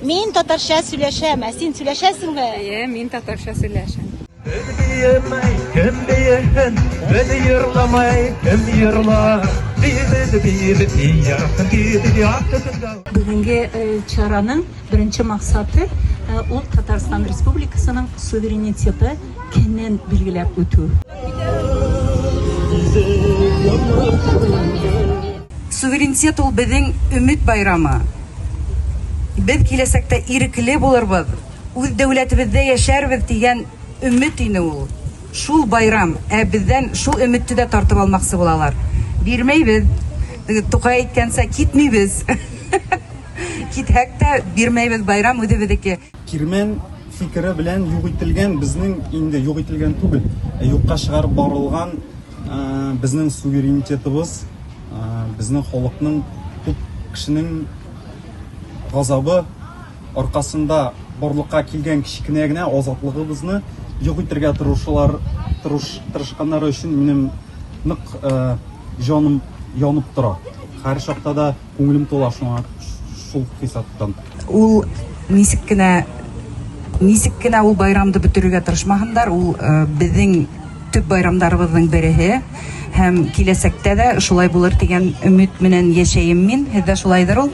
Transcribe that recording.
Мин татарча сөйләшәм, син сөйләшәсеңме? Мин татарча сөйләшәм. Кем диен, беде йырламай, кем йырлар, Бүгенге чараның беренче максаты ул Татарстан Республикасының суверенитеты кеннән билгеләп үтү. Суверенитет ул безнең өмет байрамы. Без киләсәктә ирекле булырбыз, үз дәүләтебездә яшәрбез дигән өмет ине ул. Шул байрам, бездән шул өметте дә тартып алмакчы булалар. Бирмәйбез. Тукай әйткәнсә китмибез. Китһәк тә бирмәйбез, байрам үзебезнеке. Кирмән фикере белән юк ителгән безнең инде юк ителгән түгел. Юкка чыгарып барылган безнең суверенитетыбыз, безнең халыкның күп кешенең газабы аркасында барлыкка килгән кичкенә генә азатлыгыбызны юк итәргә тырышканнары өчен минем нык җаным янып тора. Һәр чакта да күңелем тола шуңа шул хисаптан. Ул нисек кенә ул байрамды бетерергә тырышмагандар. Ул безнең төп байрамдарыбызның береһе һәм киләсәктә дә шулай булыр дигән өмет менән яшәйм мин. Һездә шулайдыр ул?